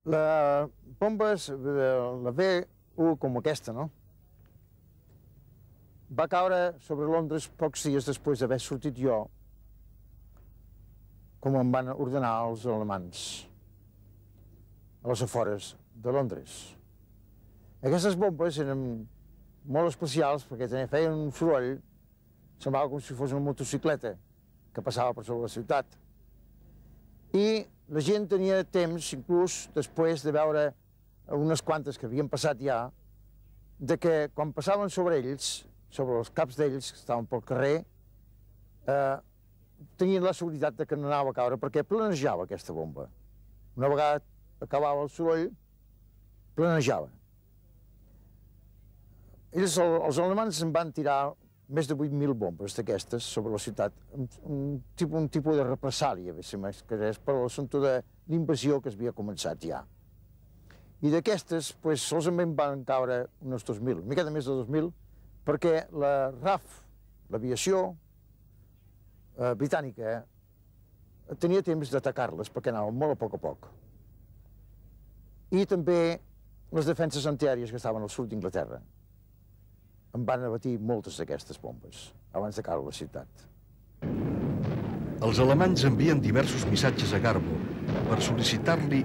Les bombes de la B1 com aquesta, no? Va caure sobre Londres pocs dies després d'haver sortit jo, com em van ordenar els alemanys, a les afores de Londres. Aquestes bombes eren molt especials perquè feien un soroll, semblava com si fos una motocicleta que passava per sobre la ciutat. I la gent tenia temps, inclús després de veure unes quantes que havien passat ja, de que quan passaven sobre ells, sobre els caps d'ells que estaven pel carrer, tenien la seguretat de que no anava a caure perquè planejava aquesta bomba. Una vegada acabava el soroll, planejava. Ells, els alemanys, en van tirar més de 8.000 bombes d'aquestes sobre la ciutat, un tipus de represàlia, que és per l'assumpte de l'invasió que havia començat ja. I d'aquestes, solament van caure uns 2.000, una miqueta més de 2.000, perquè la RAF, l'aviació britànica, tenia temps d'atacar-les perquè anaven molt a poc. I també les defenses antiaèries que estaven al sud d'Inglaterra en van abatir moltes d'aquestes bombes abans de caure la ciutat. Els alemanys envien diversos missatges a Garbo per sol·licitar-li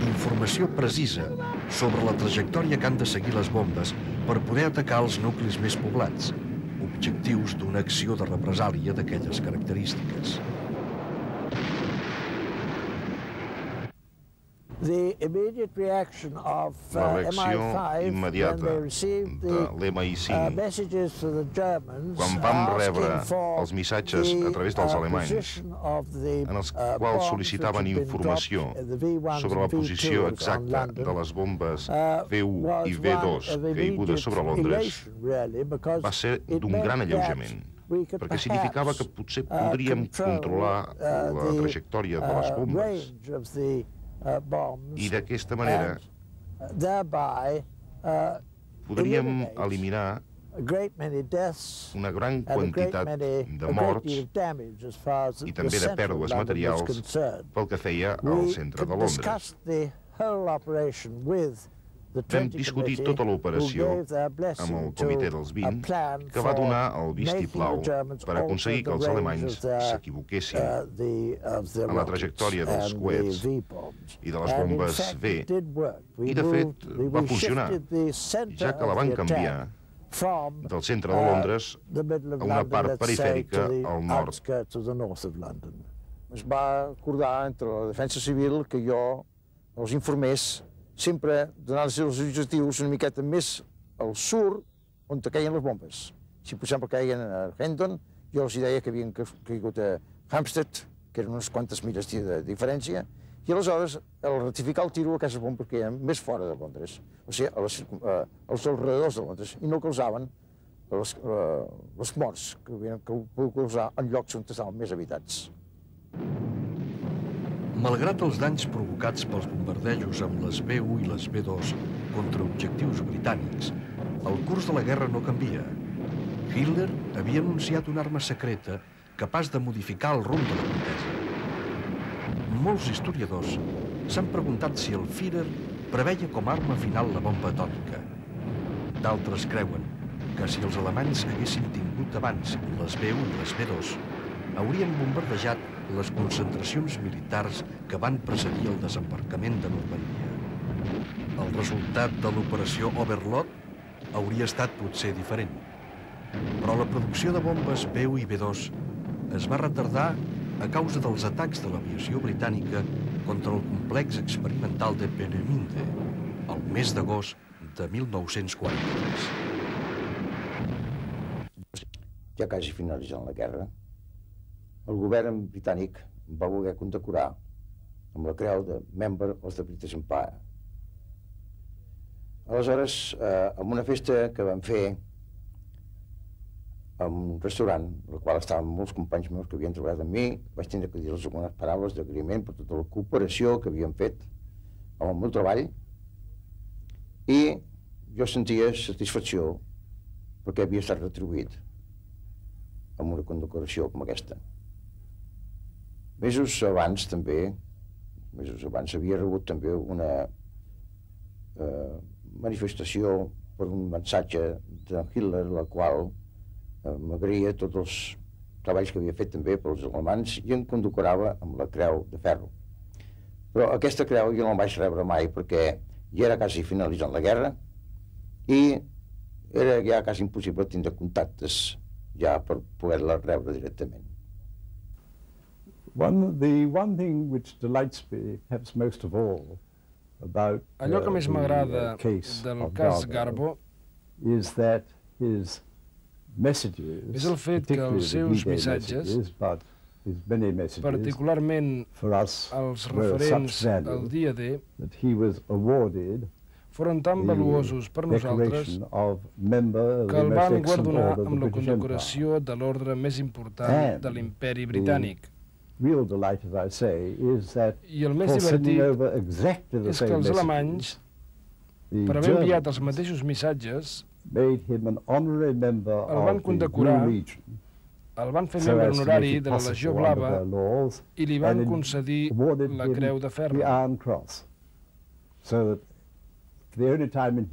informació precisa sobre la trajectòria que han de seguir les bombes per poder atacar els nuclis més poblats, objectius d'una acció de represàlia d'aquelles característiques. La reacció immediata de l'MI5 quan vam rebre els missatges a través dels alemanys en els quals sol·licitaven informació sobre la posició exacta de les bombes B1 i B2 caigudes sobre Londres va ser d'un gran alleujament, perquè significava que potser podríem controlar la trajectòria de les bombes i d'aquesta manera podríem eliminar una gran quantitat de morts i també de pèrdues materials pel que feia al centre de Londres. Vam discutir tota l'operació amb el Comitè dels 20, que va donar el vistiplau per aconseguir que els alemanys s'equivoquessin en la trajectòria dels coets i de les bombes B, i de fet va funcionar, ja que la van canviar del centre de Londres a una part perifèrica al nord. Es va acordar entre la defensa civil que jo els informés sempre donant-los els objectius una miqueta més al sud on caien les bombes. Si, per exemple, caien a Hendon, jo els deia que havien caigut a Hampstead, que eren unes quantes milles de diferència, i aleshores, al rectificar el tiro, aquestes bombes caien més fora de Londres, o sigui, als alrededors de Londres, i no causaven les morts que poden causar en llocs on estaven més habitats. Malgrat els danys provocats pels bombardejos amb les B1 i les B2 contra objectius britànics, el curs de la guerra no canvia. Hitler havia anunciat una arma secreta capaç de modificar el rumb de la contesa. Molts historiadors s'han preguntat si el Führer preveia com a arma final la bomba atòmica. D'altres creuen que si els alemanys haguessin tingut abans les B1 i les B2, haurien bombardejat les concentracions militars que van precedir el desembarcament de Normandia. El resultat de l'operació Overlord hauria estat potser diferent, però la producció de bombes B1 i B2 es va retardar a causa dels atacs de l'aviació britànica contra el complex experimental de Peenemünde el mes d'agost de 1943. Ja quasi finalitzant la guerra, el govern britànic va voler condecorar amb la creu de Member of the British Empire. Aleshores, en una festa que vam fer en un restaurant, en el qual estaven molts companys meus que havien treballat amb mi, vaig tenir que dir-los algunes paraules d'agraïment per tota la cooperació que havien fet amb el meu treball, i jo sentia satisfacció perquè havia estat retribuït amb una condecoració com aquesta. Mesos abans havia rebut també una manifestació per un missatge de Hitler, la qual m'agraïa tots els treballs que havia fet també pels alemans i em condecorava amb la Creu de Ferro. Però aquesta creu jo no la vaig rebre mai perquè ja era quasi finalitzant la guerra i era ja quasi impossible tindre contactes ja per poder-la rebre directament. The one thing which delights me, perhaps most of all, about allò que més m'agrada del cas Garbo is that his messages, és el fet que els seus missatges, particularment els referents al dia D, foren tan valuosos per nosaltres que el van guardonar amb la condecoració de l'ordre més important de l'imperi britànic. I el més divertit és que els alemanys, per haver enviat els mateixos missatges, el van condecorar, el van fer membre honorari de la Legió Blava i li van concedir la Creu de Ferro.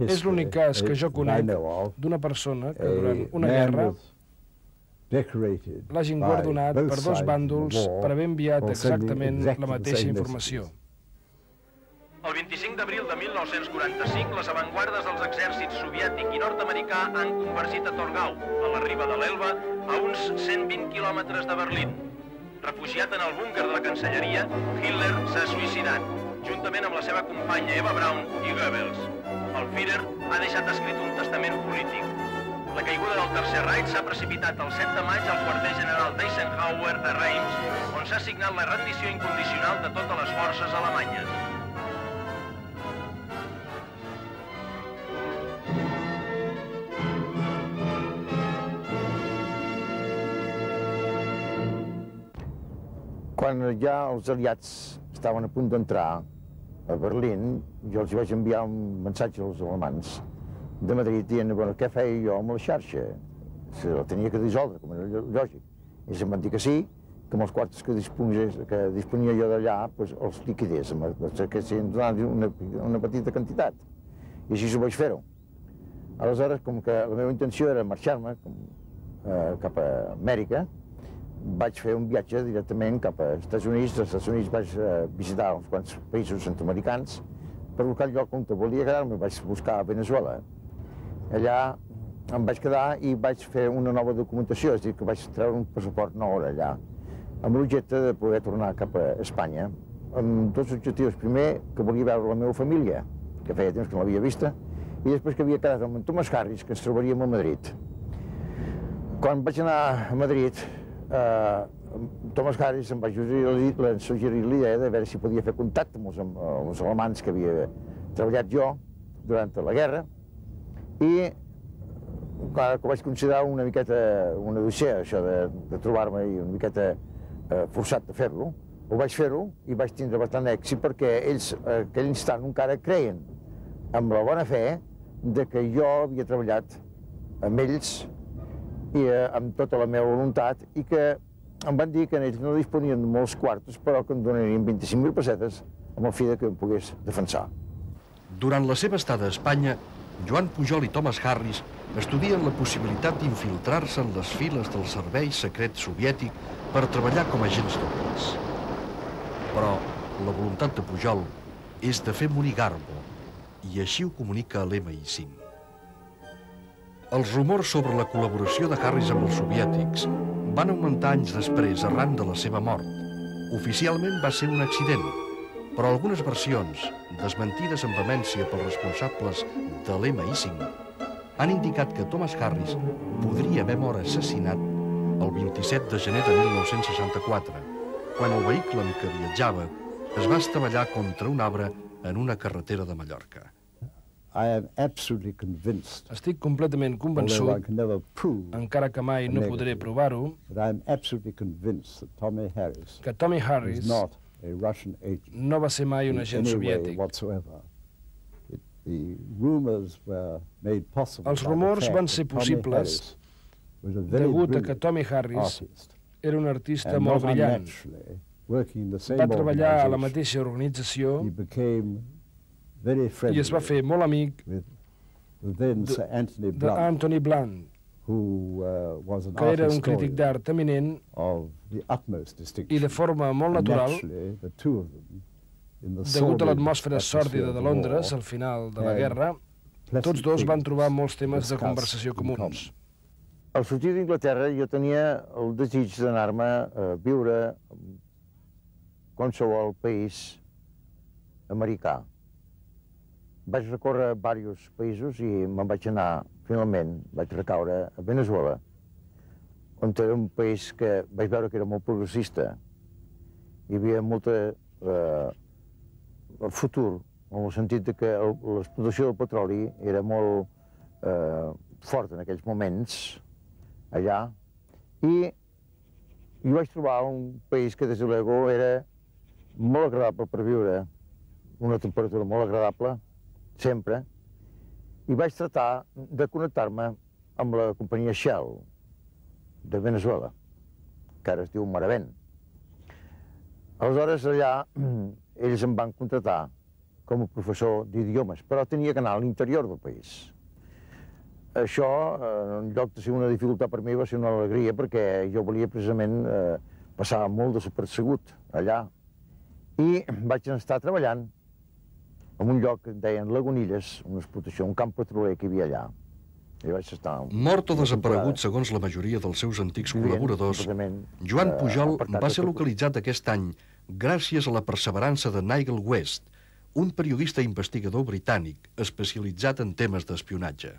És l'únic cas que jo conec d'una persona que durant una guerra l'hagin guardonat per dos bàndols per haver enviat exactament la mateixa informació. El 25 d'abril de 1945, les avantguardes dels exèrcits soviètic i nord-americà han convergit a Torgau, a la riba de l'Elba, a uns 120 quilòmetres de Berlín. Refugiat en el búnquer de la Cancelleria, Hitler s'ha suïcidat, juntament amb la seva companya Eva Braun i Goebbels. El Führer ha deixat escrit un testament polític. La caiguda del Tercer Reich s'ha precipitat el 7 de maig al quarter general d'Eisenhower a Reims, on s'ha signat la rendició incondicional de totes les forces alemanyes. Quan ja els aliats estaven a punt d'entrar a Berlín, jo els vaig enviar un missatge als alemans de Madrid dient, bueno, què feia jo amb la xarxa? Se la tenia que dissoldre, com era lògic. Ells em van dir que sí, que amb els quartos que disponia jo d'allà, els liquidés, que s'hi donava una petita quantitat. I així ho vaig fer-ho. Aleshores, com que la meva intenció era marxar-me cap a Amèrica, vaig fer un viatge directament cap als Estats Units. Als Estats Units vaig visitar uns quants països centroamericans. Per buscar el lloc on volia quedar-me vaig buscar a Venezuela. Allà em vaig quedar i vaig fer una nova documentació, és a dir, que vaig treure un passaport nou allà, amb l'objecte de poder tornar cap a Espanya, amb dos objectius. Primer, que volia veure la meva família, que feia temps que no l'havia vista, i després que havia quedat amb en Thomas Harris, que ens trobaríem a Madrid. Quan vaig anar a Madrid, Thomas Harris em va suggerir l'idea de veure si podia fer contacte amb els alemans que havia treballat jo durant la guerra i clar, que ho vaig considerar una miqueta una odissea, això de trobar-me i una miqueta forçat de fer-lo. Ho vaig fer-ho i vaig tindre bastant èxit perquè ells en aquell instant encara creien amb la bona fe de que jo havia treballat amb ells i amb tota la meva voluntat, i que em van dir que ells no disponien de molts quartos, però que em donarien 25.000 pessetes amb el fi que em pogués defensar. Durant la seva estada a Espanya, Joan Pujol i Thomas Harris estudien la possibilitat d'infiltrar-se en les files del servei secret soviètic per treballar com a agents dobles. Però la voluntat de Pujol és de fer morir Garbo, i així ho comunica a l'MI5. Els rumors sobre la col·laboració de Harris amb els soviètics van augmentar anys després arran de la seva mort. Oficialment va ser un accident, però algunes versions, desmentides amb vehemència pels responsables de l'MI5, han indicat que Thomas Harris podria haver mort assassinat el 27 de gener de 1964, quan el vehicle amb què viatjava es va estavellar contra un arbre en una carretera de Mallorca. Estic completament convençut, encara que mai no podré provar-ho, que Tommy Harris no va ser mai un agent soviètic. Els rumors van ser possibles degut a que Tommy Harris era un artista molt brillant. Va treballar a la mateixa organització i es va fer molt amic d'Anthony Blunt, que era un crític d'art eminent i de forma molt natural, degut a l'atmosfera sòrdida de Londres al final de la guerra, tots dos van trobar molts temes de conversació comuns. Al sortir d'Inglaterra jo tenia el desig d'anar-me a viure en qualsevol país americà. Vaig recórrer diversos països i me'n vaig anar, finalment, vaig recaure a Venezuela, on era un país que vaig veure que era molt progressista. Hi havia molt futur, en el sentit que l'explotació del petroli era molt fort en aquells moments, allà, i vaig trobar un país que, des de luego, era molt agradable per viure, una temperatura molt agradable, sempre, i vaig tratar de connectar-me amb la companyia Shell de Venezuela, que ara es diu Maravent. Aleshores, allà, ells em van contratar com a professor d'idiomes, però tenia que anar a l'interior del país. Això, en lloc de ser una dificultat per mi, va ser una alegria, perquè jo volia precisament passar molt desapercebut allà. I vaig estar treballant en un lloc que deien Lagunilles, una explotació, un camp petroler que hi havia allà. Mort o desaparegut segons la majoria dels seus antics col·laboradors, Joan Pujol va ser localitzat aquest any gràcies a la perseverança de Nigel West, un periodista investigador britànic especialitzat en temes d'espionatge.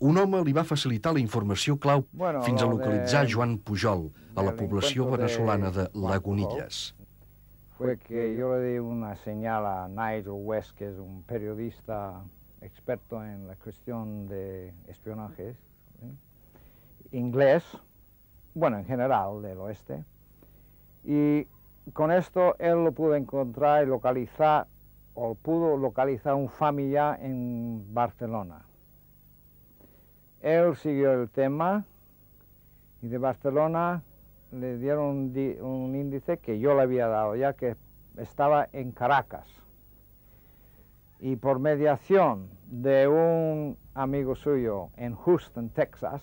Un home li va facilitar la informació clau fins a localitzar Joan Pujol a la població venezolana de Lagunilles. Fue que yo le di una señal a Nigel West, que es un periodista experto en la cuestión de espionaje, inglés, bueno, en general, del oeste, y con esto él lo pudo encontrar y localizar, o pudo localizar un familiar en Barcelona. Él siguió el tema y de Barcelona le dieron un índice que yo le había dado, ya que estaba en Caracas. Y por mediación de un amigo suyo en Houston, Texas,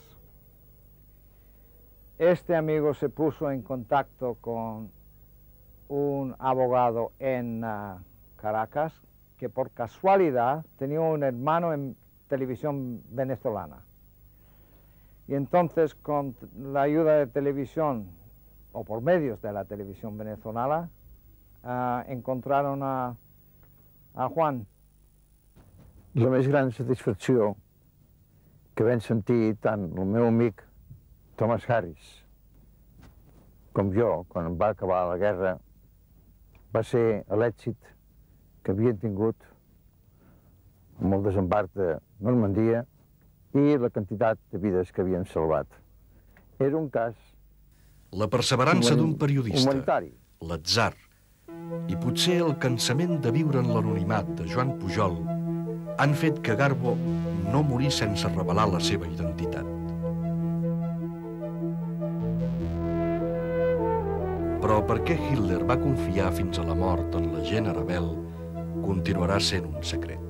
este amigo se puso en contacto con un abogado en Caracas que por casualidad tenía un hermano en televisión venezolana. Y entonces, con la ayuda de televisión, o por medios de la televisión venezolana, encontraron a Juan. La més gran satisfacció que vam sentir tant el meu amic Thomas Harris com jo, quan va acabar la guerra, va ser l'èxit que havien tingut amb el desembarc de Normandia i la quantitat de vides que havien salvat. Era un cas la perseverança d'un periodista, l'atzar, i potser el cansament de viure en l'anonimat de Joan Pujol han fet que Garbo no morís sense revelar la seva identitat. Però per què Hitler va confiar fins a la mort en l'agent Arabel continuarà sent un secret.